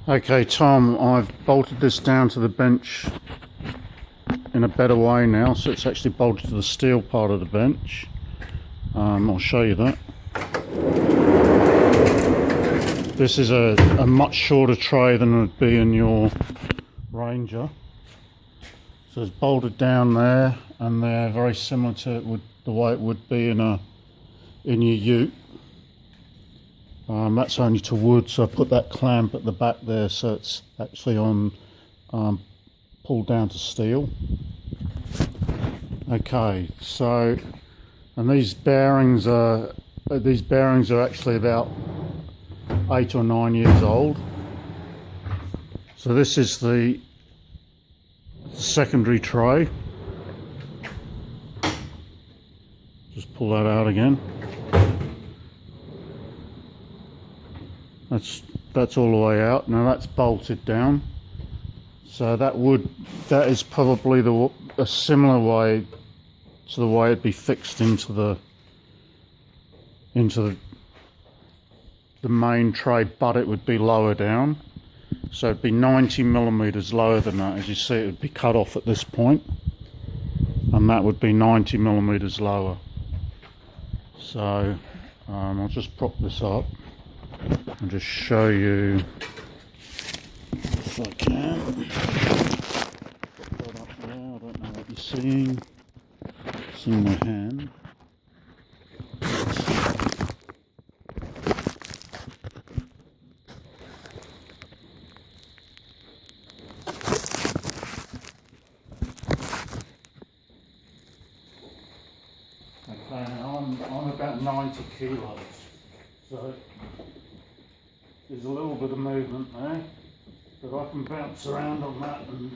Okay, Tom, I've bolted this down to the bench in a better way now, so it's actually bolted to the steel part of the bench. I'll show you that. This is a much shorter tray than would be in your Ranger. So it's bolted down there, and they're very similar to the way it would be in your ute. That's only to wood, so I put that clamp at the back there, so it's actually on pulled down to steel. Okay, so and these bearings are actually about 8 or 9 years old. So this is the secondary tray. Just pull that out again. That's all the way out. Now that's bolted down. So that is probably a similar way to the way it'd be fixed into the main tray, but it would be lower down. So it'd be 90 millimeters lower than that. As you see, it would be cut off at this point, and that would be 90 millimeters lower. So I'll just prop this up and just show you if I can. Put that up there. I don't know what you're seeing. It's in my hand. Okay, now I'm about 90 kilos, so there's a little bit of movement there, but I can bounce around on that and